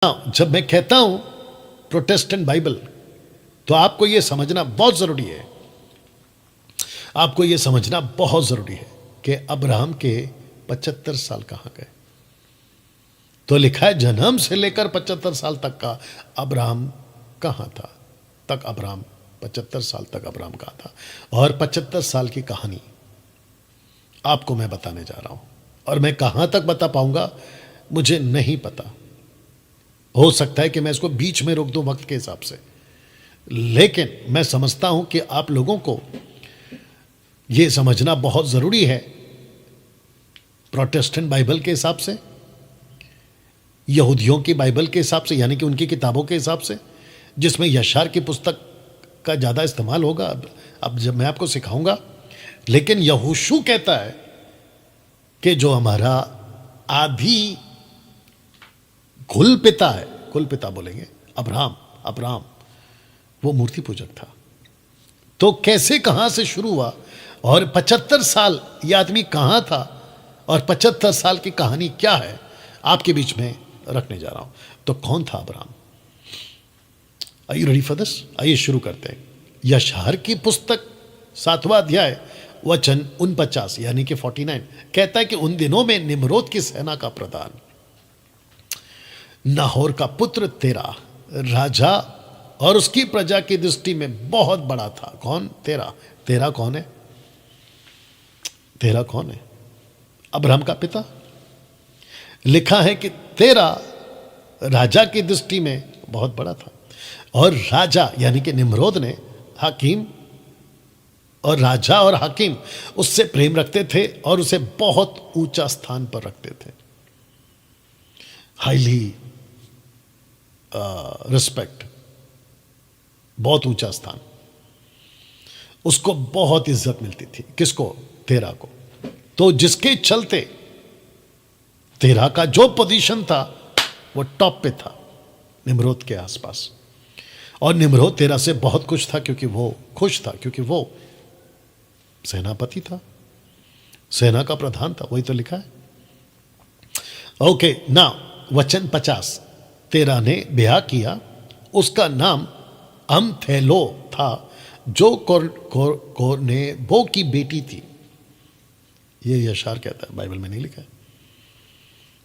जब मैं कहता हूं प्रोटेस्टेंट बाइबल, तो आपको यह समझना बहुत जरूरी है, आपको यह समझना बहुत जरूरी है कि अब्राहम के 75 साल कहां गए। तो लिखा है जन्म से लेकर 75 साल तक का अब्राहम कहां था, तक अब्राहम 75 साल तक अब्राहम कहां था। और 75 साल की कहानी आपको मैं बताने जा रहा हूं, और मैं कहां तक बता पाऊंगा मुझे नहीं पता। हो सकता है कि मैं इसको बीच में रोक दूं वक्त के हिसाब से, लेकिन मैं समझता हूं कि आप लोगों को यह समझना बहुत जरूरी है प्रोटेस्टेंट बाइबल के हिसाब से, यहूदियों की बाइबल के हिसाब से, यानी कि उनकी किताबों के हिसाब से, जिसमें यशार की पुस्तक का ज़्यादा इस्तेमाल होगा। अब जब मैं आपको सिखाऊंगा, लेकिन यहोशू कहता है कि जो हमारा आदि कुल पिता है, कुल पिता बोलेंगे अब्राहम वो मूर्ति पूजक था। तो कैसे कहां से शुरू हुआ और 75 साल यह आदमी कहां था और 75 साल की कहानी क्या है, आपके बीच में रखने जा रहा हूं। तो कौन था Abraham? Are you ready for this? आइए शुरू करते हैं। यशार की पुस्तक 7वां अध्याय वचन 49 यानी कि 49 कहता है कि उन दिनों में निम्रोद की सेना का प्रधान नाहोर का पुत्र तेरा राजा और उसकी प्रजा की दृष्टि में बहुत बड़ा था। कौन? तेरा। तेरा कौन है? तेरा कौन है? अब्राहम का पिता। लिखा है कि तेरा राजा की दृष्टि में बहुत बड़ा था, और राजा यानी कि निम्रोद ने हाकिम और राजा और हाकिम उससे प्रेम रखते थे और उसे बहुत ऊंचा स्थान पर रखते थे, हाईली रिस्पेक्ट, बहुत ऊंचा स्थान, उसको बहुत इज्जत मिलती थी। किसको? तेरा को। तो जिसके चलते तेरा का जो पोजीशन था वो टॉप पे था निम्रोद के आसपास, और निम्रोद तेरा से बहुत खुश था क्योंकि वो खुश था क्योंकि वो सेनापति था, सेना का प्रधान था। वही तो लिखा है। ओके ना, वचन 50 तेरा ने ब्याह किया, उसका नाम अमथेलो था जो कोरनेबो की बेटी थी। ये यशार कहता है, बाइबल में नहीं लिखा है,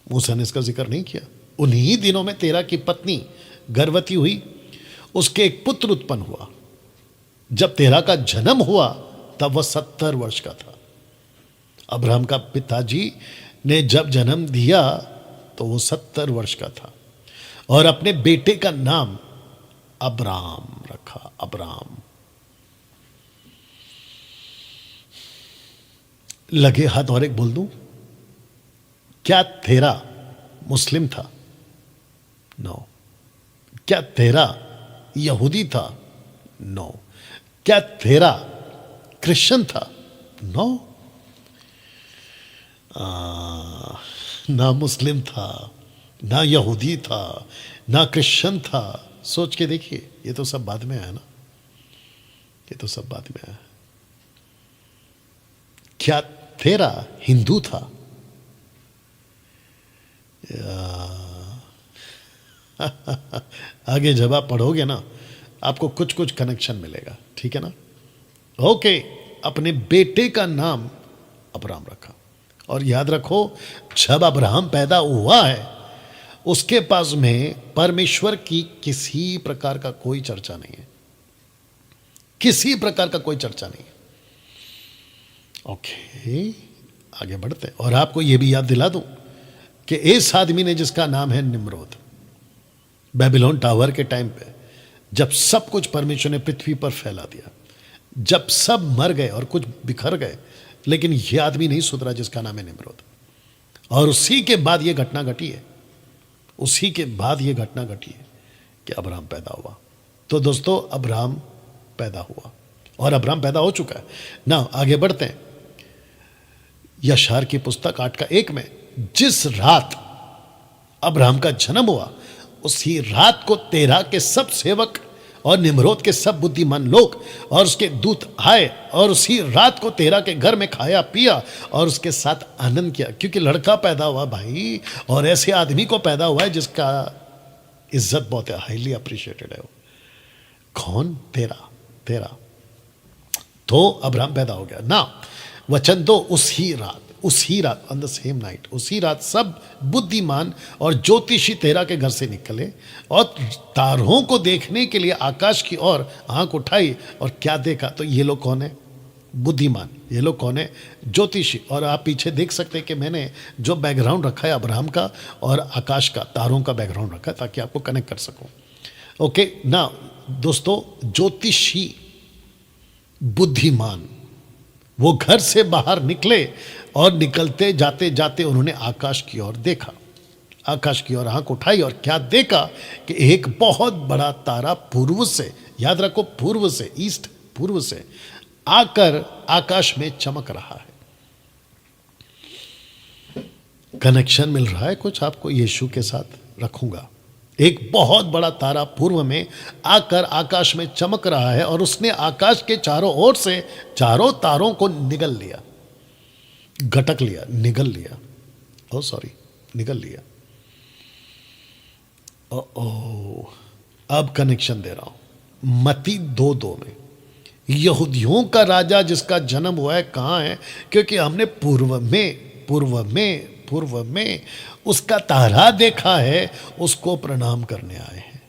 मूसा ने इसका जिक्र नहीं किया। उन्हीं दिनों में तेरा की पत्नी गर्भवती हुई, उसके एक पुत्र उत्पन्न हुआ। जब तेरा का जन्म हुआ तब वह 70 वर्ष का था। अब्राहम का पिताजी ने जब जन्म दिया तो वो 70 वर्ष का था, और अपने बेटे का नाम अब्राम रखा। अब्राम। लगे हाथ और एक बोल दूं, क्या तेरा मुस्लिम था? नो। क्या तेरा यहूदी था? नो। क्या तेरा क्रिश्चियन था? नो। ना मुस्लिम था, ना यहूदी था, ना क्रिश्चियन था। सोच के देखिए, ये तो सब बाद में आया ना, ये तो सब बाद में आया। क्या तेरा हिंदू था? आगे जब आप पढ़ोगे ना, आपको कुछ कुछ कनेक्शन मिलेगा, ठीक है ना। ओके, अपने बेटे का नाम अब्राहम रखा। और याद रखो, जब अब्राहम पैदा हुआ है उसके पास में परमेश्वर की किसी प्रकार का कोई चर्चा नहीं है, किसी प्रकार का कोई चर्चा नहीं है। ओके, आगे बढ़ते हैं। और आपको यह भी याद दिला दूं कि इस आदमी ने जिसका नाम है निम्रोद, बेबीलोन टावर के टाइम पे जब सब कुछ परमेश्वर ने पृथ्वी पर फैला दिया, जब सब मर गए और कुछ बिखर गए, लेकिन यह आदमी नहीं सुधरा जिसका नाम है निम्रोद। और उसी के बाद यह घटना घटी है, उसी के बाद यह घटना घटी है कि अब्राहम पैदा हुआ। तो दोस्तों, अब्राहम पैदा हुआ और अब्राहम पैदा हो चुका है ना। आगे बढ़ते हैं। यशार की पुस्तक 8:1 में जिस रात अब्राहम का जन्म हुआ उसी रात को तेरा के सब सेवक और निम्रोद के सब बुद्धिमान लोग और उसके दूत आए, और उसी रात को तेरा के घर में खाया पिया और उसके साथ आनंद किया, क्योंकि लड़का पैदा हुआ भाई, और ऐसे आदमी को पैदा हुआ है जिसका इज्जत बहुत है, हाईली अप्रिशिएटेड है वो। कौन? तेरा, तेरा। तो अब्राहम पैदा हो गया ना। वचन 2, उसी रात ऑन द सेम नाइट, उसी रात सब बुद्धिमान और ज्योतिषी तेरा के घर से निकले और तारों को देखने के लिए आकाश की ओर आंख उठाई, और क्या देखा? तो ये लोग कौन है? बुद्धिमान। ये लोग कौन है? ज्योतिषी। और आप पीछे देख सकते हैं कि मैंने जो बैकग्राउंड रखा है अब्राहम का और आकाश का, तारों का बैकग्राउंड रखा है ताकि आपको कनेक्ट कर सकूं। ओके ना दोस्तों, ज्योतिषी, बुद्धिमान, वो घर से बाहर निकले और निकलते जाते जाते उन्होंने आकाश की ओर देखा, आकाश की ओर आंख उठाई, और क्या देखा कि एक बहुत बड़ा तारा पूर्व से, याद रखो पूर्व से, ईस्ट, पूर्व से आकर आकाश में चमक रहा है। कनेक्शन मिल रहा है कुछ आपको यीशु के साथ? रखूंगा। एक बहुत बड़ा तारा पूर्व में आकर आकाश में चमक रहा है, और उसने आकाश के चारों ओर से चारों तारों को निगल लिया, गटक लिया, निगल लिया, ओ सॉरी, निगल लिया। ओ अब कनेक्शन दे रहा हूं। मत्ती 2:2 में यहूदियों का राजा जिसका जन्म हुआ है कहां है? क्योंकि हमने पूर्व में उसका तारा देखा है, उसको प्रणाम करने आए हैं।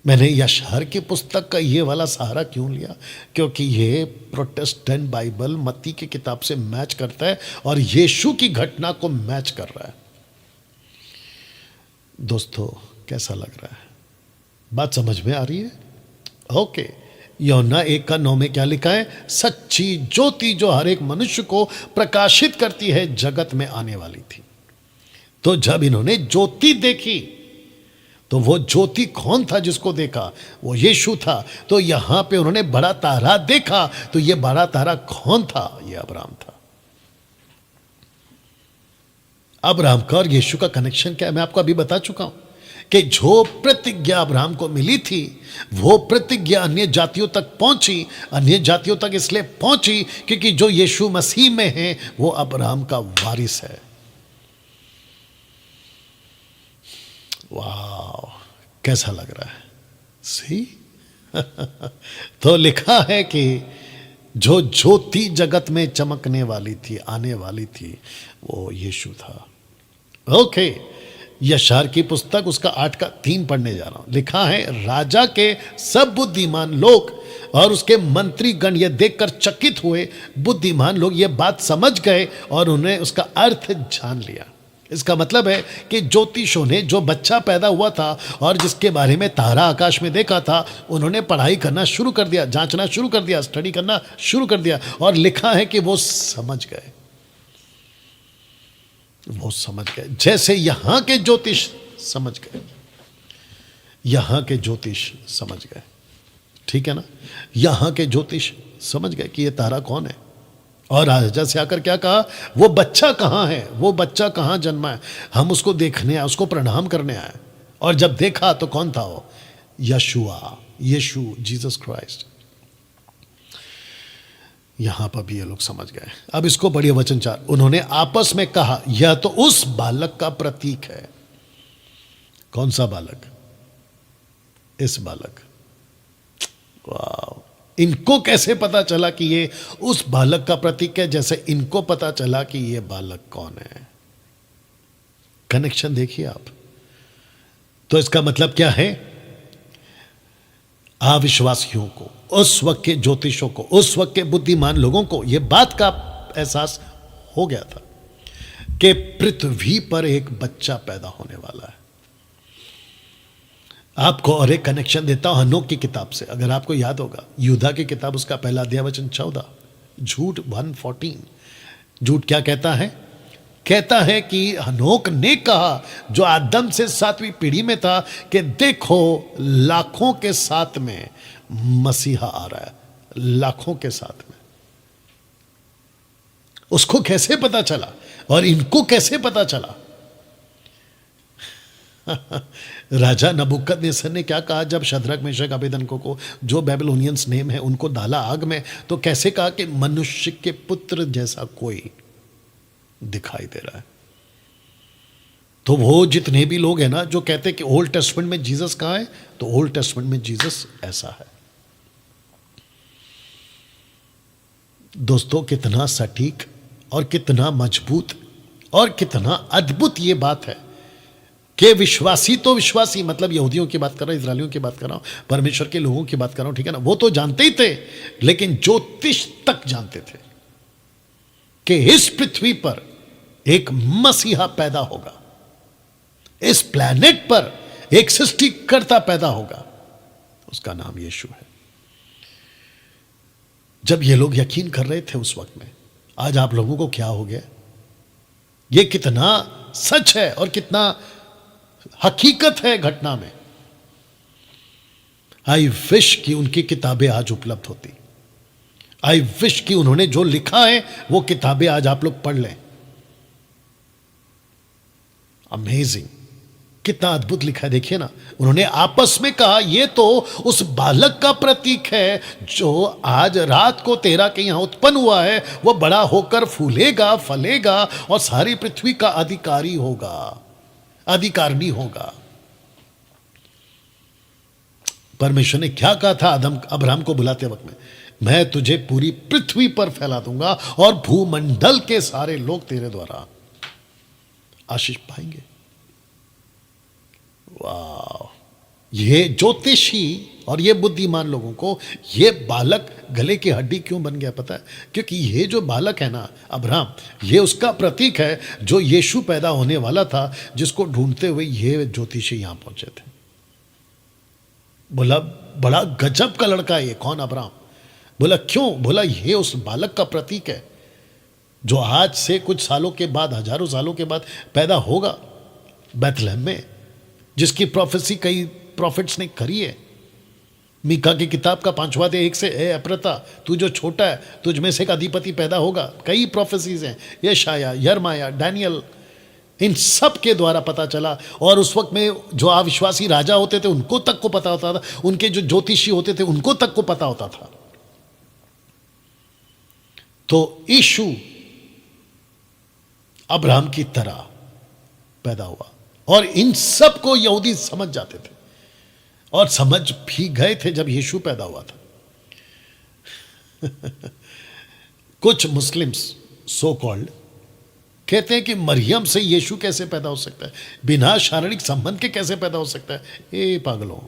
मैंने यशायाह की पुस्तक का ये वाला सहारा क्यों लिया? क्योंकि ये प्रोटेस्टेंट बाइबल मत्ती की किताब से मैच करता है और यीशु की घटना को मैच कर रहा है। दोस्तों कैसा लग रहा है? बात समझ में आ रही है? ओके। यूहन्ना 1:9 में क्या लिखा है? सच्ची ज्योति जो हर एक मनुष्य को प्रकाशित करती है जगत में आने वाली थी। तो जब इन्होंने ज्योति देखी, तो वो ज्योति कौन था जिसको देखा? वो यीशु था। तो यहां पे उन्होंने बड़ा तारा देखा, तो ये बड़ा तारा कौन था? ये अब्राहम था। अब्राहम का और यीशु का कनेक्शन क्या है? मैं आपको अभी बता चुका हूं कि जो प्रतिज्ञा अब्राहम को मिली थी, वो प्रतिज्ञा अन्य जातियों तक पहुंची। अन्य जातियों तक इसलिए पहुंची क्योंकि जो यीशु मसीह में है वो अब्राहम का वारिस है। वाह, कैसा लग रहा है? सी तो लिखा है कि जो ज्योति जगत में चमकने वाली थी, आने वाली थी, वो यीशु था। ओके। यशायाह की पुस्तक उसका 8:3 पढ़ने जा रहा हूं। लिखा है, राजा के सब बुद्धिमान लोग और उसके मंत्री गण ये देखकर चकित हुए। बुद्धिमान लोग ये बात समझ गए और उन्हें उसका अर्थ जान लिया। इसका मतलब है कि ज्योतिषों ने जो बच्चा पैदा हुआ था और जिसके बारे में तारा आकाश में देखा था, उन्होंने पढ़ाई करना शुरू कर दिया, जांचना शुरू कर दिया, स्टडी करना शुरू कर दिया, और लिखा है कि वो समझ गए। वो समझ गए, जैसे यहां के ज्योतिष समझ गए। यहां के ज्योतिष समझ गए, ठीक है ना? यहां के ज्योतिष समझ गए कि ये तारा कौन है। और राजा से आकर क्या कहा? वो बच्चा कहां है? वो बच्चा कहां जन्मा है? हम उसको देखने आए, उसको प्रणाम करने आए। और जब देखा तो कौन था वो? यशुआ, यीशु, जीसस क्राइस्ट। यहां पर भी ये लोग समझ गए। अब इसको पढ़िए वचन 4। उन्होंने आपस में कहा, यह तो उस बालक का प्रतीक है। कौन सा बालक? इस बालक। वाह, इनको कैसे पता चला कि ये उस बालक का प्रतीक है, जैसे इनको पता चला कि ये बालक कौन है? कनेक्शन देखिए आप। तो इसका मतलब क्या है? अविश्वासियों को, उस वक्त के ज्योतिषों को, उस वक्त के बुद्धिमान लोगों को यह बात का एहसास हो गया था कि पृथ्वी पर एक बच्चा पैदा होने वाला है। आपको और एक कनेक्शन देता हूं हनोक की किताब से, अगर आपको याद होगा, यूदा की किताब उसका पहला अध्याय वचन 14, झूठ 1:14। झूठ क्या कहता है? कहता है कि हनोक ने कहा, जो आदम से 7वीं पीढ़ी में था, कि देखो लाखों के साथ में मसीहा आ रहा है, लाखों के साथ में। उसको कैसे पता चला और इनको कैसे पता चला? राजा नबूकदनेस्सर ने क्या कहा जब शद्रक मेशक अबेदनगो को, जो बेबीलोनियंस नेम है, उनको डाला आग में? तो कैसे कहा कि मनुष्य के पुत्र जैसा कोई दिखाई दे रहा है। तो वो जितने भी लोग हैं ना जो कहते हैं कि ओल्ड टेस्टमेंट में जीसस कहाँ है, तो ओल्ड टेस्टमेंट में जीसस ऐसा है। दोस्तों कितना सटीक और कितना मजबूत और कितना अद्भुत ये बात है कि विश्वासी तो विश्वासी, मतलब यहूदियों की बात कर रहा हूं, इजरायलियों की बात कर रहा हूं, परमेश्वर के लोगों की बात कर रहा हूं, ठीक है ना, वो तो जानते ही थे, लेकिन ज्योतिष तक जानते थे कि इस पृथ्वी पर एक मसीहा पैदा होगा, इस प्लैनेट पर एक सृष्टिकर्ता पैदा होगा, उसका नाम यीशु है। जब ये लोग यकीन कर रहे थे उस वक्त में, आज आप लोगों को क्या हो गया? ये कितना सच है और कितना हकीकत है घटना में। आई विश कि उनकी किताबें आज उपलब्ध होती। आई विश कि उन्होंने जो लिखा है वो किताबें आज आप लोग पढ़ लें। अमेजिंग, कितना अद्भुत लिखा है, देखिए ना। उन्होंने आपस में कहा ये तो उस बालक का प्रतीक है जो आज रात को तेरा के यहां उत्पन्न हुआ है, वो बड़ा होकर फूलेगा, फलेगा और सारी पृथ्वी का अधिकारी होगा, अधिकारणी होगा। परमेश्वर ने क्या कहा था अब्राहम को बुलाते वक्त में? मैं तुझे पूरी पृथ्वी पर फैला दूंगा और भूमंडल के सारे लोग तेरे द्वारा आशीष पाएंगे। वाह! ये ज्योतिषी और ये बुद्धिमान लोगों को ये बालक गले की हड्डी क्यों बन गया पता है? क्योंकि ये जो बालक है ना अब्राहम, ये उसका प्रतीक है जो यीशु पैदा होने वाला था, जिसको ढूंढते हुए ये ज्योतिषी यहां पहुंचे थे। बोला बड़ा गजब का लड़का है ये। कौन? अब्राहम। बोला क्यों? बोला ये उस बालक का प्रतीक है जो आज से कुछ सालों के बाद, हजारों सालों के बाद पैदा होगा बैतलहम में, जिसकी प्रोफेसी कई प्रॉफिट्स ने करी है। मीका की किताब का 5वां अध्याय 1 से, ए अप्रता तू जो छोटा है तुझ में से एक अधिपति पैदा होगा। कई प्रोफेसीज हैं, यशाया, यरमाया, डैनियल, इन सब के द्वारा पता चला। और उस वक्त में जो अविश्वासी राजा होते थे उनको तक को पता होता था, उनके जो ज्योतिषी होते थे उनको तक को पता होता था। तो यीशु अब्राहम की तरह पैदा हुआ और इन सब को यहूदी समझ जाते थे और समझ भी गए थे जब यीशु पैदा हुआ था। कुछ मुस्लिम्स सो कॉल्ड कहते हैं कि मरियम से यीशु कैसे पैदा हो सकता है, बिना शारीरिक संबंध के कैसे पैदा हो सकता है। ए पागलों,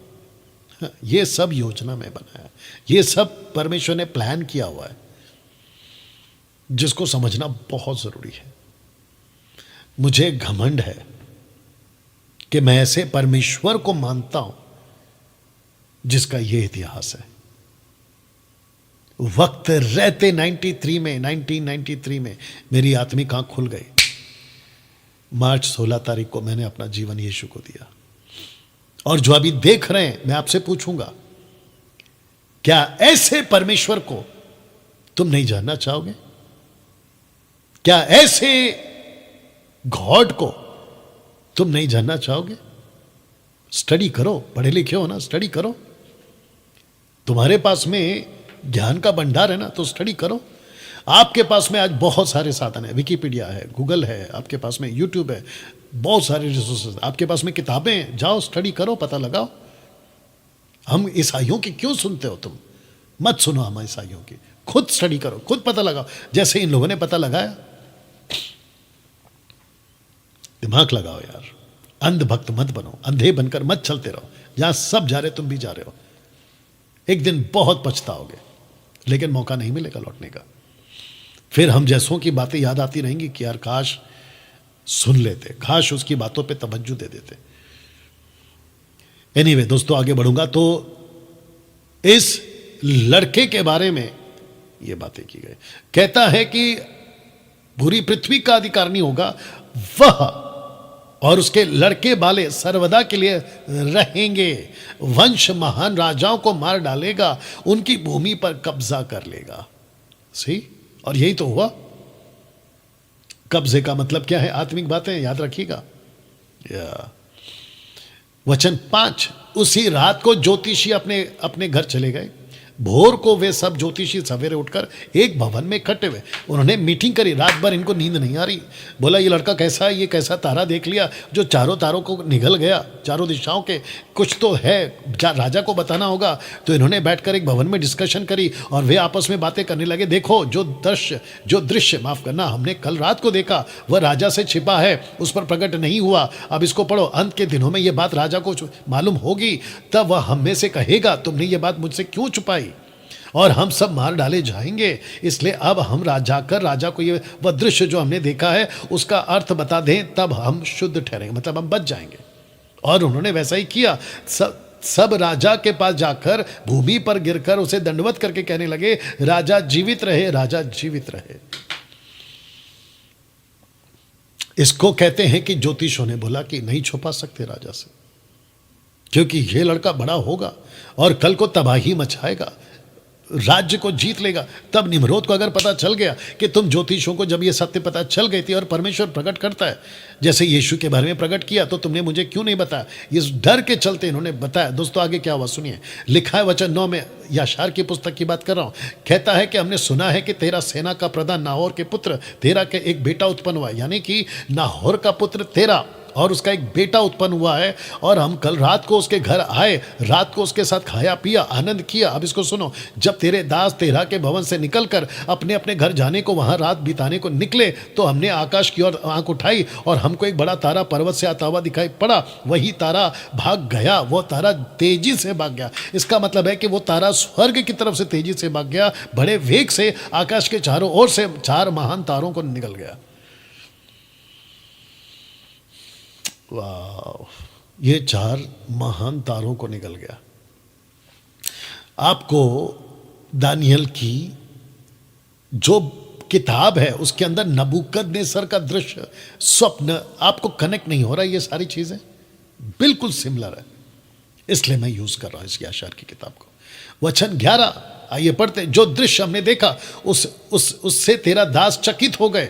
ये सब योजना में बना है, ये सब परमेश्वर ने प्लान किया हुआ है, जिसको समझना बहुत जरूरी है। मुझे घमंड है कि मैं ऐसे परमेश्वर को मानता हूं जिसका यह इतिहास है। वक्त रहते 1993 में मेरी आत्मिक आंख खुल गई। मार्च 16 तारीख को मैंने अपना जीवन यीशु को दिया। और जो अभी देख रहे हैं, मैं आपसे पूछूंगा, क्या ऐसे परमेश्वर को तुम नहीं जानना चाहोगे? क्या ऐसे गॉड को तुम नहीं जानना चाहोगे? स्टडी करो, पढ़े लिखे हो ना, स्टडी करो। तुम्हारे पास में ज्ञान का भंडार है ना, तो स्टडी करो। आपके पास में आज बहुत सारे साधन है, विकिपीडिया है, गूगल है, आपके पास में यूट्यूब है, बहुत सारे रिसोर्सेज, आपके पास में किताबें हैं, जाओ स्टडी करो, पता लगाओ। हम ईसाइयों की क्यों सुनते हो? तुम मत सुनो हम ईसाइयों की, खुद स्टडी करो, खुद पता लगाओ, जैसे इन लोगों ने पता लगाया। दिमाग लगाओ यार, अंध भक्त मत बनो, अंधे बनकर मत चलते रहो। जहां सब जा रहे तुम भी जा रहे हो। एक दिन बहुत पछताओगे, लेकिन मौका नहीं मिलेगा लौटने का। फिर हम जैसों की बातें याद आती रहेंगी कि यार काश सुन लेते, काश उसकी बातों पे तवज्जो दे देते। एनीवे दोस्तों, आगे बढ़ूंगा तो इस लड़के के बारे में ये बातें की गई। कहता है कि पूरी पृथ्वी का अधिकारनी होगा वह, और उसके लड़के बाले सर्वदा के लिए रहेंगे। वंश महान राजाओं को मार डालेगा, उनकी भूमि पर कब्जा कर लेगा। सी, और यही तो हुआ। कब्जे का मतलब क्या है? आत्मिक बातें याद रखिएगा। वचन 5, उसी रात को ज्योतिषी अपने अपने घर चले गए। भोर को वे सब ज्योतिषी सवेरे उठकर एक भवन में इकट्ठे हुए। उन्होंने मीटिंग करी, रात भर इनको नींद नहीं आ रही। बोला ये लड़का कैसा है, ये कैसा तारा देख लिया जो चारों तारों को निगल गया, चारों दिशाओं के, कुछ तो है, राजा को बताना होगा। तो इन्होंने बैठकर एक भवन में डिस्कशन करी और वे आपस में बातें करने लगे। देखो जो दृश्य माफ करना हमने कल रात को देखा वह राजा से छिपा है, उस पर प्रकट नहीं हुआ। अब इसको पढ़ो, अंत के दिनों में यह बात राजा को मालूम होगी, तब वह हम में से कहेगा तुमने ये बात मुझसे क्यों छुपाई, और हम सब मार डाले जाएंगे। इसलिए अब हम जाकर राजा को ये वह दृश्य जो हमने देखा है उसका अर्थ बता दें, तब हम शुद्ध ठहरेंगे, मतलब हम बच जाएंगे। और उन्होंने वैसा ही किया। सब राजा के पास जाकर भूमि पर गिरकर उसे दंडवत करके कहने लगे, राजा जीवित रहे, राजा जीवित रहे। इसको कहते हैं कि ज्योतिषों ने बोला कि नहीं छुपा सकते राजा से, क्योंकि ये लड़का बड़ा होगा और कल को तबाही मचाएगा, राज्य को जीत लेगा। तब निम्रोद को अगर पता चल गया कि तुम ज्योतिषों को जब ये सत्य पता चल गई थी और परमेश्वर प्रकट करता है जैसे यीशु के बारे में प्रकट किया, तो तुमने मुझे क्यों नहीं बताया। इस डर के चलते इन्होंने बताया। दोस्तों आगे क्या हुआ सुनिए, लिखा है वचन 9 में, याशार की पुस्तक की बात कर रहा हूं। कहता है कि हमने सुना है कि तेरा सेना का प्रधान नाहोर के पुत्र तेरा के एक बेटा उत्पन्न हुआ, यानी कि नाहोर का पुत्र तेरा और उसका एक बेटा उत्पन्न हुआ है। और हम कल रात को उसके घर आए, रात को उसके साथ खाया पिया, आनंद किया। अब इसको सुनो, जब तेरे दास तेरा के भवन से निकलकर अपने अपने घर जाने को, वहां रात बिताने को निकले, तो हमने आकाश की ओर आंख उठाई और हमको एक बड़ा तारा पर्वत से आता हुआ दिखाई पड़ा। वही तारा भाग गया, वो तारा तेजी से भाग गया। इसका मतलब है कि वो तारा स्वर्ग की तरफ से तेजी से भाग गया, बड़े वेग से आकाश के चारों ओर से 4 महान तारों को निकल गया। वाह, ये 4 महान तारों को निकल गया। आपको दानियल की जो किताब है उसके अंदर नबूकदनेस्सर का दृश्य, स्वप्न आपको कनेक्ट नहीं हो रहा। ये सारी चीजें बिल्कुल सिमिलर है, इसलिए मैं यूज कर रहा हूं इस याशार की किताब को। वचन 11 आइए पढ़ते। जो दृश्य हमने देखा उससे तेरा दास चकित हो गए।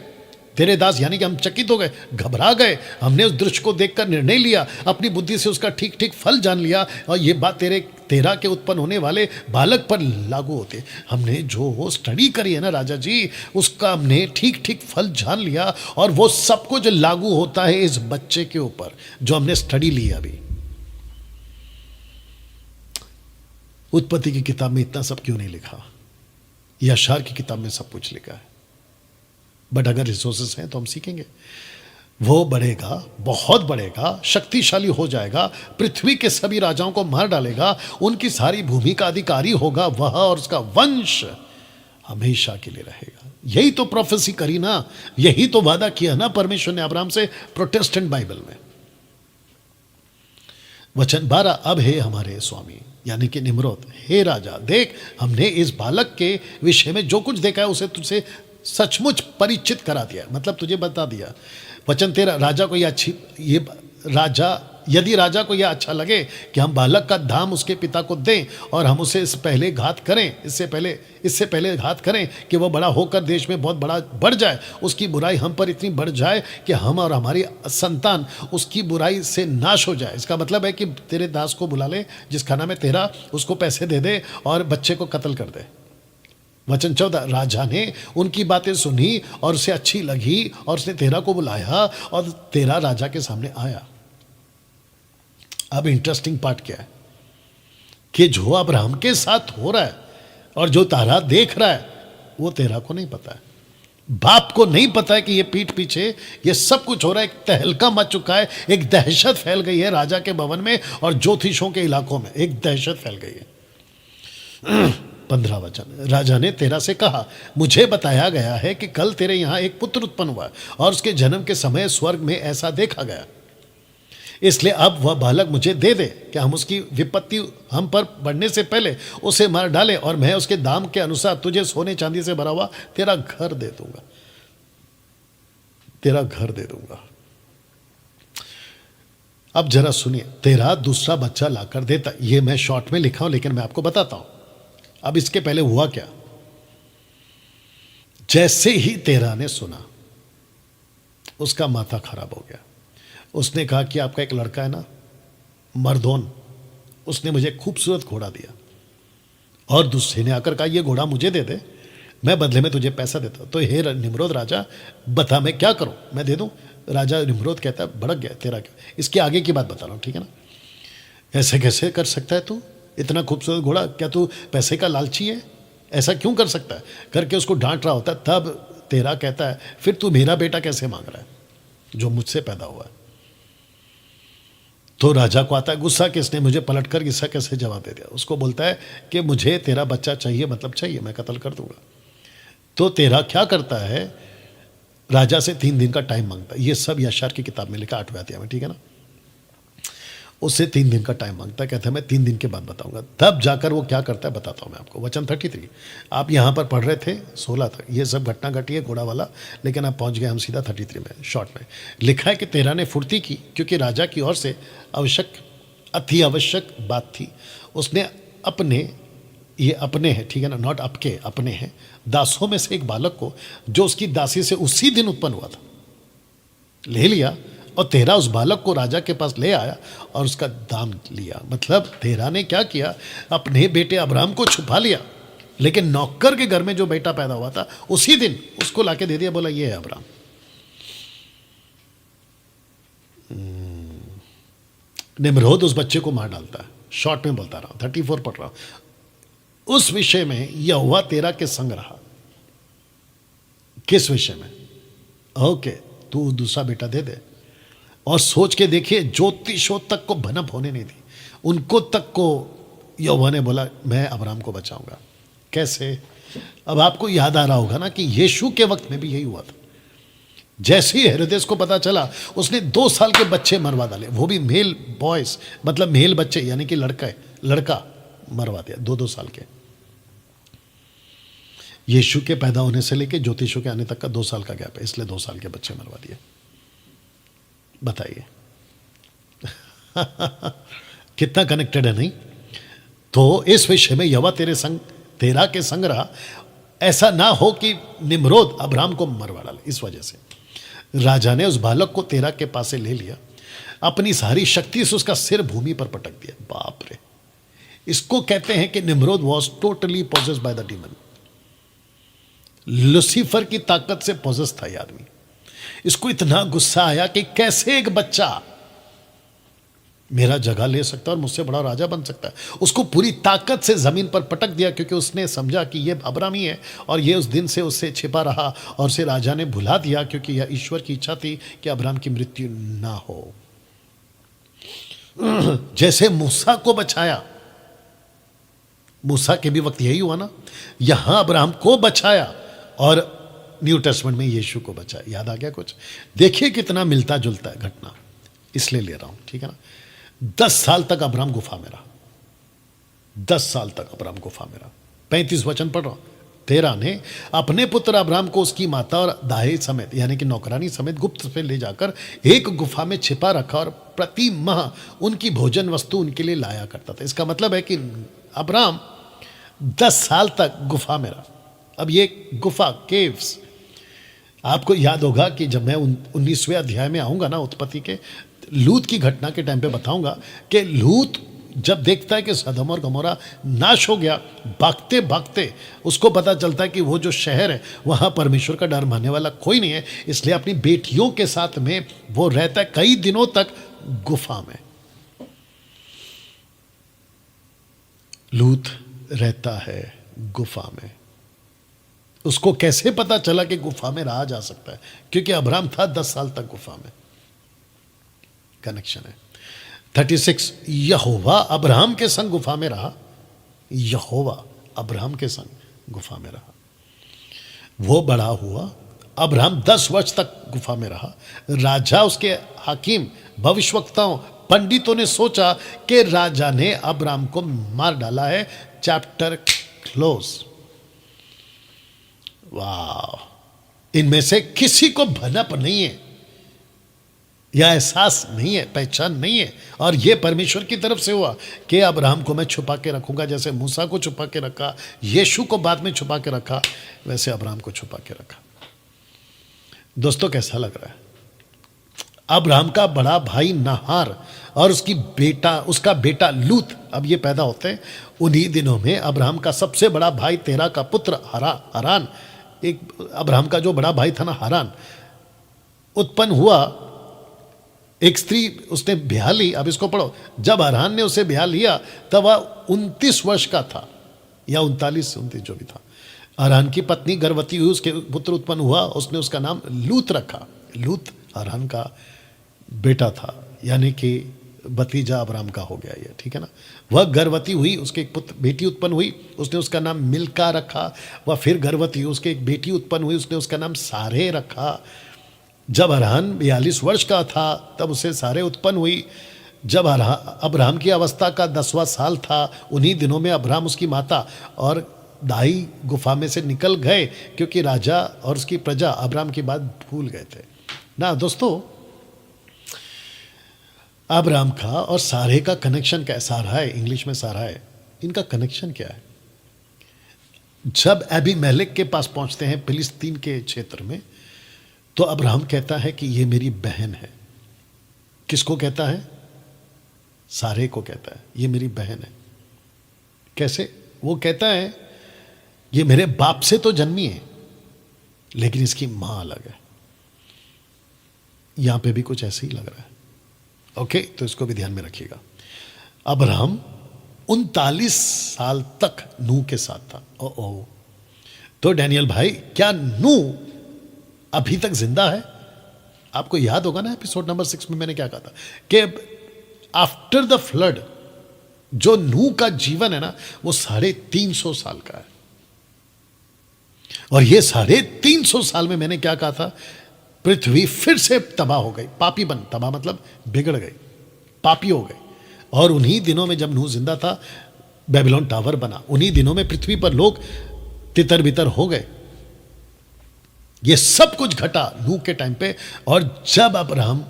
तेरे दास यानी कि हम चकित हो गए, घबरा गए। हमने उस दृश्य को देखकर निर्णय लिया, अपनी बुद्धि से उसका ठीक ठीक फल जान लिया, और ये बात तेरा के उत्पन्न होने वाले बालक पर लागू होते। हमने जो स्टडी करी है ना राजा जी, उसका हमने ठीक ठीक फल जान लिया, और वो सब कुछ लागू होता है इस बच्चे के ऊपर जो हमने स्टडी ली अभी। उत्पत्ति की किताब में इतना सब क्यों नहीं लिखा, याशार की किताब में सब कुछ लिखा है। बट अगर रिसोर्सेस हैं तो हम सीखेंगे। वो बढ़ेगा, बहुत बढ़ेगा, शक्तिशाली हो जाएगा, पृथ्वी के सभी राजाओं को मार डालेगा, उनकी सारी भूमि का अधिकारी होगा वह, और उसका वंश हमेशा के लिए रहेगा। यही तो प्रोफेसी करी ना, यही तो वादा किया ना परमेश्वर ने अब्राहम से प्रोटेस्टेंट बाइबल में। वचन 12, अब हे हमारे स्वामी यानी कि निम्रोद, हे राजा, देख हमने इस बालक के विषय में जो कुछ देखा है उसे तुझसे सचमुच परिचित करा दिया, मतलब तुझे बता दिया। वचन 13, राजा को यदि राजा को यह अच्छा लगे कि हम बालक का धाम उसके पिता को दें, और हम उसे इससे पहले घात करें कि वह बड़ा होकर देश में बहुत बड़ा बढ़ जाए, उसकी बुराई हम पर इतनी बढ़ जाए कि हम और हमारी संतान उसकी बुराई से नाश हो जाए। इसका मतलब है कि तेरे दास को बुला ले जिसका नाम है तेरा, उसको पैसे दे दे और बच्चे को कत्ल कर दे। वचन 14, राजा ने उनकी बातें सुनी और उसे अच्छी लगी, और उसने तेरा को बुलाया और तेरा राजा के सामने आया। अब इंटरेस्टिंग पार्ट क्या है कि जो अब्राहम के साथ हो रहा है और जो तारा देख रहा है वो तेरा को नहीं पता है, बाप को नहीं पता है कि ये पीठ पीछे ये सब कुछ हो रहा है। एक तहलका मच चुका है, एक दहशत फैल गई है राजा के भवन में और ज्योतिषों के इलाकों में, एक दहशत फैल गई है। 15 वचन, राजा ने तेरा से कहा, मुझे बताया गया है कि कल तेरे यहाँ एक पुत्र उत्पन्न हुआ और उसके जन्म के समय स्वर्ग में ऐसा देखा गया, इसलिए अब वह बालक मुझे दे दे कि हम उसकी विपत्ति हम पर बढ़ने से पहले उसे मार डाले, और मैं उसके दाम के अनुसार तुझे सोने चांदी से भरा हुआ तेरा घर दे दूंगा, तेरा घर दे दूंगा। अब जरा सुनिए, तेरा दूसरा बच्चा लाकर देता, ये मैं शॉर्ट में लिखा हूं लेकिन मैं आपको बताता हूं। अब इसके पहले हुआ क्या, जैसे ही तेरा ने सुना उसका माथा खराब हो गया। उसने कहा कि आपका एक लड़का है ना मर्दोन, उसने मुझे खूबसूरत घोड़ा दिया और दूसरे ने आकर कहा, ये घोड़ा मुझे दे दे, मैं बदले में तुझे पैसा देता हूं। तो हे निम्रोद राजा, बता मैं क्या करूं, मैं दे दूं? राजा निम्रोद कहता है, भड़क गया, तेरा क्या, इसके आगे की बात बता रहा हूं, ठीक है ना। ऐसे कैसे कर सकता है तू, इतना खूबसूरत घोड़ा, क्या तू पैसे का लालची है, ऐसा क्यों कर सकता है, करके उसको डांट रहा होता है। तब तेरा कहता है, फिर तू मेरा बेटा कैसे मांग रहा है जो मुझसे पैदा हुआ है? तो राजा को आता है गुस्सा कि इसने मुझे पलट कर इसका कैसे जवाब दे दिया। उसको बोलता है कि मुझे तेरा बच्चा चाहिए, मतलब चाहिए, मैं कत्ल कर दूंगा। तो तेरा क्या करता है, राजा से 3 दिन का टाइम मांगता है। ये सब यशार की किताब में लिखा 8वें अध्याय में, ठीक है ना। उससे 3 दिन का टाइम मांगता है, कहता है मैं 3 दिन के बाद बताऊंगा। तब जाकर वो क्या करता है बताता हूं मैं आपको। वचन 33 आप यहां पर पढ़ रहे थे 16 तक, ये सब घटना घटी है घोड़ा वाला, लेकिन आप पहुंच गए हम सीधा 33 में। शॉर्ट में लिखा है कि तेरा ने फुर्ती की, क्योंकि राजा की ओर से आवश्यक, अति आवश्यक बात थी। उसने अपने, ये अपने हैं, ठीक है ना, नॉट आपके, अपने हैं, दासों में से एक बालक को, जो उसकी दासी से उसी दिन उत्पन्न हुआ था, ले लिया और तेरा उस बालक को राजा के पास ले आया और उसका दाम लिया। मतलब तेरा ने क्या किया, अपने बेटे अब्राहम को छुपा लिया, लेकिन नौकर के घर में जो बेटा पैदा हुआ था उसी दिन उसको लाके दे दिया, बोला ये है अब्राहम। निम्रोद उस बच्चे को मार डालता है। शॉर्ट में बोलता रहा, 34 पढ़ रहा हूं। उस विषय में यहोवा तेरा के संग रहा। किस विषय में? ओके, तू दूसरा बेटा दे दे। और सोच के देखिए, ज्योतिषों तक को भनक होने नहीं दी, उनको तक को यहोवा ने बोला मैं अब्राहम को बचाऊंगा। कैसे? अब आपको याद आ रहा होगा ना कि यीशु के वक्त में भी यही हुआ था। जैसे ही हेरोदेस को पता चला, उसने 2 साल के बच्चे मरवा डाले, वो भी मेल बॉयज, मतलब मेल बच्चे, यानी कि लड़का मरवा दिया, 2-2 साल के। यीशु के पैदा होने से लेके ज्योतिषों के आने तक का 2 साल का गैप है, इसलिए 2 साल के बच्चे मरवा दिए। बताइए कितना कनेक्टेड है, नहीं? तो इस विषय में यहोवा तेरा के संग रहा, ऐसा ना हो कि निम्रोद अब्राहम को मरवा डाले। इस वजह से राजा ने उस बालक को तेरा के पास से ले लिया, अपनी सारी शक्ति से उसका सिर भूमि पर पटक दिया। बाप रे! इसको कहते हैं कि Nimrod was totally possessed by the demon. Lucifer की ताकत से पोजेस था ये आदमी। इसको इतना गुस्सा आया कि कैसे एक बच्चा मेरा जगह ले सकता है और मुझसे बड़ा राजा बन सकता है। उसको पूरी ताकत से जमीन पर पटक दिया, क्योंकि उसने समझा कि ये अब्राहम ही है, और ये उस दिन से उससे छिपा रहा और उसे राजा ने भुला दिया, क्योंकि यह ईश्वर की इच्छा थी कि अब्राहम की मृत्यु ना हो। जैसे मूसा को बचाया, मूसा के भी वक्त यही हुआ ना, यहां अब्राहम को बचाया और न्यू टेस्टमेंट में यीशु को बचाया। याद आ गया कुछ? देखिए कितना मिलता जुलता है घटना, इसलिए ले रहा हूं, ठीक है ना। 10 साल तक अब्राहम गुफा में रहा, 10 साल तक अब्राहम गुफा में रहा। 35 वचन पढ़ रहा हूं। तेरा ने अपने पुत्र अब्राहम को उसकी माता और दाही समेत, यानी कि नौकरानी समेत, गुप्त से ले जाकर एक गुफा में छिपा रखा और प्रति माह उनकी भोजन वस्तु उनके लिए लाया करता था। इसका मतलब है कि अब्राहम 10 साल तक गुफा में रहा। अब ये गुफा, केव्स, आपको याद होगा कि जब मैं 19वें अध्याय में आऊंगा ना उत्पत्ति के, लूत की घटना के टाइम पे बताऊंगा कि लूत जब देखता है कि सदम और गमोरा नाश हो गया, भागते भागते उसको पता चलता है कि वो जो शहर है वहां परमेश्वर का डर मानने वाला कोई नहीं है, इसलिए अपनी बेटियों के साथ में वो रहता है कई दिनों तक गुफा में। लूत रहता है गुफा में। उसको कैसे पता चला कि गुफा में रहा जा सकता है? क्योंकि अब्राहम था 10 साल तक गुफा में। कनेक्शन है। 36 यहोवा अब्राहम के संग गुफा में रहा। यहोवा अब्राहम के संग गुफा में रहा। वो बड़ा हुआ। अब्राहम 10 वर्ष तक गुफा में रहा। राजा, उसके हाकिम, भविष्यवक्ताओं, पंडितों ने सोचा कि राजा ने अब्राहम को मार डाला है। Chapter close. वाह! इनमें से किसी को भनक नहीं है या एहसास नहीं है, पहचान नहीं है, और यह परमेश्वर की तरफ से हुआ कि अब्राहम को मैं छुपा के रखूंगा। जैसे मूसा को छुपा के रखा, यीशु को बाद में छुपा के रखा, वैसे अब्राहम को छुपा के रखा। दोस्तों, कैसा लग रहा है? अब्राहम का बड़ा भाई नाहार और उसका बेटा लूत, अब ये पैदा होते हैं उन्हीं दिनों में। अब्राहम का सबसे बड़ा भाई तेरा का पुत्र हारान, एक अब्राहम का जो बड़ा भाई था ना हारान, उत्पन्न हुआ। एक स्त्री उसने ब्याह ली। अब इसको पढ़ो, जब हारान ने उसे ब्याह लिया तब वह 29 वर्ष का था, या 39-29 जो भी था। हारान की पत्नी गर्भवती हुई, उसके पुत्र उत्पन्न हुआ, उसने उसका नाम लूत रखा। लूत हारान का बेटा था, यानी कि भतीजा अब्राहम का हो गया ये, ठीक है ना। वह गर्भवती हुई, उसके एक बेटी उत्पन्न हुई, उसने उसका नाम मिल्का रखा। वह फिर गर्भवती हुई, उसके एक बेटी उत्पन्न हुई, उसने उसका नाम सारे रखा। जब हारान 42 वर्ष का था तब उसे सारे उत्पन्न हुई। जब अब्राहम की अवस्था का 10वां साल था, उन्हीं दिनों में अब्राहम, उसकी माता और दाई गुफा में से निकल गए, क्योंकि राजा और उसकी प्रजा अब्राहम की बात भूल गए थे ना। दोस्तों, अब्राहम का और सारे का कनेक्शन कैसा रहा है? इंग्लिश में सारा है, इनका कनेक्शन क्या है? जब अबीमेलेक के पास पहुंचते हैं फिलिस्तीन के क्षेत्र में, तो अब्राहम कहता है कि ये मेरी बहन है। किसको कहता है? सारे को कहता है ये मेरी बहन है। कैसे? वो कहता है ये मेरे बाप से तो जन्मी है, लेकिन इसकी मां अलग है। यहां पे भी कुछ ऐसे ही लग रहा है। ओके, तो इसको भी ध्यान में रखिएगा। अब्राहम 39 साल तक नूह के साथ था। ओ तो डैनियल भाई, क्या नूह अभी तक जिंदा है? आपको याद होगा ना एपिसोड नंबर 6 में मैंने क्या कहा था कि आफ्टर द फ्लड जो नूह का जीवन है ना, वो 350 साल का है। और ये 350 साल में मैंने क्या कहा था? पृथ्वी फिर से तबाह हो गई, तबाह मतलब बिगड़ गई, पापी हो गई। और उन्हीं दिनों में जब नूह जिंदा था, बेबीलोन टावर बना। उन्हीं दिनों में पृथ्वी पर लोग तितर बितर हो गए। ये सब कुछ घटा नूह के टाइम पे। और जब अब्राहम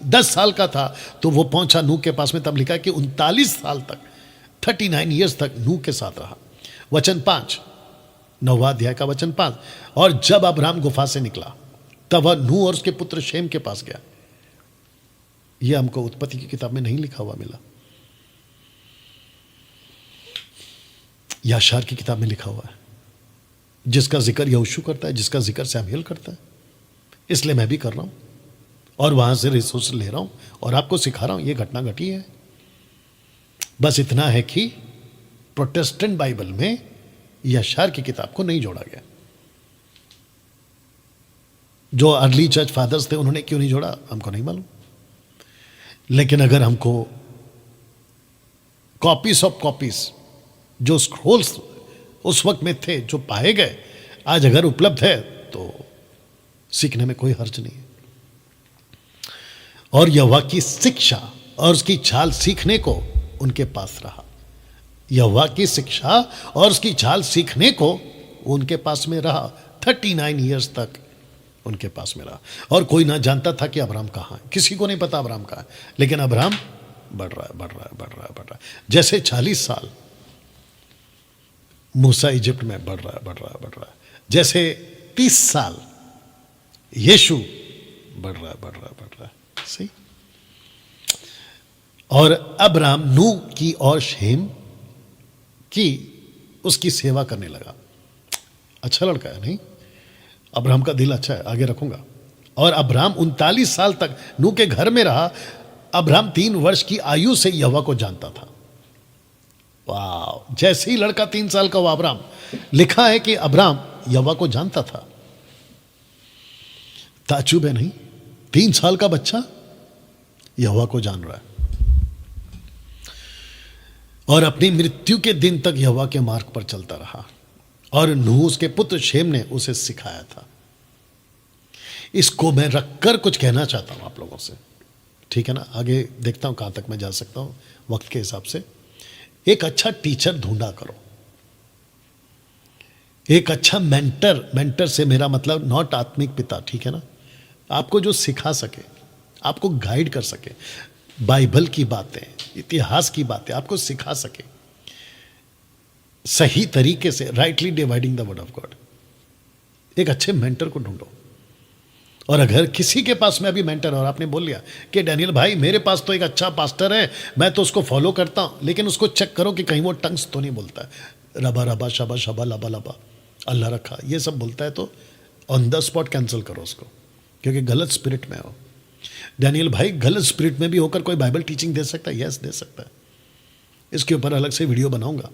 10 साल का था तो वो पहुंचा नूह के पास में। तब लिखा कि 39 साल तक, 39 ईयर्स तक नूह के साथ रहा। वचन 5, 9वां अध्याय का वचन 5। और जब अब्राहम गुफा से निकला तब वह नूह और उसके पुत्र शेम के पास गया। यह हमको उत्पत्ति की किताब में नहीं लिखा हुआ मिला, याशार की किताब में लिखा हुआ है, जिसका जिक्र यहोशू करता है, जिसका जिक्र सैमुएल करता है। इसलिए मैं भी कर रहा हूं और वहां से रिसोर्स ले रहा हूं और आपको सिखा रहा हूं। यह घटना घटी है। बस इतना है कि प्रोटेस्टेंट बाइबल में याशार की किताब को नहीं जोड़ा गया। जो अर्ली चर्च फादर्स थे उन्होंने क्यों नहीं जोड़ा हमको नहीं मालूम, लेकिन अगर हमको कॉपीज ऑफ कॉपीज, जो स्क्रोल्स उस वक्त में थे जो पाए गए, आज अगर उपलब्ध है तो सीखने में कोई हर्ज नहीं है। और यहोवा की शिक्षा और उसकी चाल सीखने को उनके पास रहा। यहोवा की शिक्षा और उसकी चाल सीखने को उनके पास में रहा। 39 ईयर्स तक उनके पास में रहा। और कोई ना जानता था कि अब्राहम कहाँ है, किसी को नहीं पता अब्राहम कहाँ है। लेकिन अब्राहम बढ़ रहा है, बढ़ रहा है, बढ़ रहा है, बढ़ रहा है। जैसे 40 साल मूसा इजिप्ट में बढ़ रहा है, बढ़ रहा है, बढ़ रहा है। जैसे 30 साल यीशु बढ़ रहा है, बढ़ रहा है, बढ़ रहा है। सही। और अब्राहम नूह की और शेम की उसकी सेवा करने लगा। अच्छा लड़का है नहीं? अब्राहम का दिल अच्छा है, आगे रखूंगा। और अब्राहम 39 साल तक नूह के घर में रहा। अब्राहम 3 वर्ष की आयु से यहोवा को जानता था। वाह! जैसे ही लड़का 3 साल का हुआ अब्राहम, लिखा है कि अब्राहम यहोवा को जानता था। ताज्जुब है नहीं? 3 साल का बच्चा यहोवा को जान रहा है। और अपनी मृत्यु के दिन तक यहोवा के मार्ग पर चलता रहा। और नूह उसके पुत्र शेम ने उसे सिखाया था। इसको मैं रखकर कुछ कहना चाहता हूं आप लोगों से, ठीक है ना? आगे देखता हूं कहां तक मैं जा सकता हूं वक्त के हिसाब से। एक अच्छा टीचर ढूंढा करो, एक अच्छा मेंटर से मेरा मतलब नॉट आत्मिक पिता, ठीक है ना? आपको जो सिखा सके, आपको गाइड कर सके, बाइबल की बातें, इतिहास की बातें आपको सिखा सके सही तरीके से, rightly dividing the word of God. एक अच्छे मेंटर को ढूंढो और अगर किसी के पास में अभी मेंटर और आपने बोल लिया कि डैनियल भाई मेरे पास तो एक अच्छा पास्टर है, मैं तो उसको फॉलो करता हूँ, लेकिन उसको चेक करो कि कहीं वो टंग्स तो नहीं बोलता है, रबा रबा शबा शबा लबा लबा अल्लाह रखा, ये सब बोलता है, तो ऑन द स्पॉट कैंसिल करो उसको, क्योंकि गलत स्पिरिट में हो। डैनियल भाई गलत स्पिरिट में भी होकर कोई बाइबल टीचिंग दे सकता है? यस, दे सकता है। इसके ऊपर अलग से वीडियो बनाऊंगा।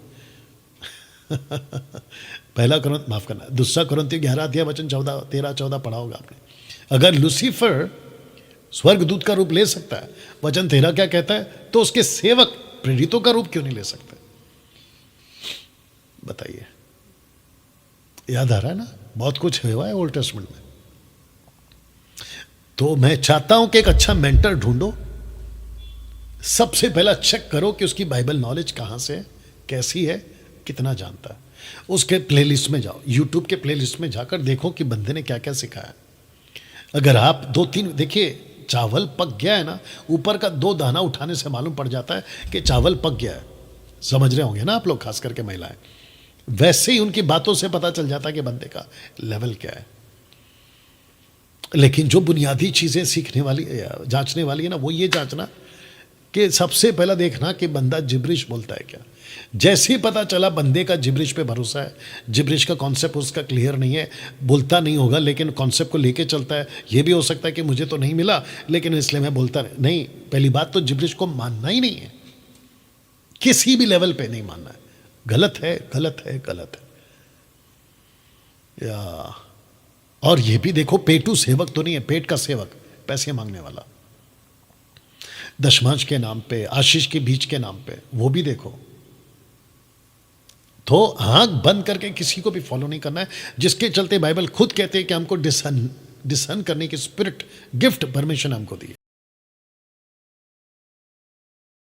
पहला कुरिन्थियों, माफ करना, दूसरा कुरिन्थियों 11 अध्याय वचन 13-14 पढ़ा होगा आपने। अगर लूसीफर स्वर्गदूत का रूप ले सकता है, वचन 13 क्या कहता है, तो उसके सेवक प्रेरितों का रूप क्यों नहीं ले सकते? बताइए, याद आ रहा है ना? बहुत कुछ हुआ है ओल्ड टेस्टमेंट में। तो मैं चाहता हूं कि एक अच्छा मेंटर ढूंढो। सबसे पहला चेक करो कि उसकी बाइबल नॉलेज कहां से है, कैसी है, कितना जानता है। उसके प्लेलिस्ट में जाओ, यूट्यूब के प्लेलिस्ट में जाकर देखो कि बंदे ने क्या क्या सिखाया। अगर आप 2-3 देखिए, चावल पक गया है ना, ऊपर का 2 दाना उठाने से मालूम पड़ जाता है कि चावल पक गया है। समझ रहे होंगे ना आप लोग, खास करके महिलाएं। वैसे ही उनकी बातों से पता चल जाता है कि बंदे का लेवल क्या है। लेकिन जो बुनियादी चीज़ें सीखने वाली, जांचने वाली है ना, वो ये जांचना कि सबसे पहला देखना कि बंदा जिब्रिश बोलता है क्या। जैसे ही पता चला बंदे का जिब्रिश पे भरोसा है, जिब्रिश का कॉन्सेप्ट उसका क्लियर नहीं है, बोलता नहीं होगा लेकिन कॉन्सेप्ट को लेके चलता है, ये भी हो सकता है कि मुझे तो नहीं मिला लेकिन इसलिए मैं बोलता नहीं। पहली बात तो जिब्रिश को मानना ही नहीं है, किसी भी लेवल पे नहीं मानना है। गलत है, गलत है, गलत है। या और ये भी देखो, पेटू सेवक तो नहीं है, पेट का सेवक, पैसे मांगने वाला, दशमांश के नाम पे, आशीष के बीज के नाम पे, वो भी देखो। तो आंख बंद करके किसी को भी फॉलो नहीं करना है, जिसके चलते बाइबल खुद कहते हैं कि हमको डिसन करने की स्पिरिट गिफ्ट परमिशन हमको दी है।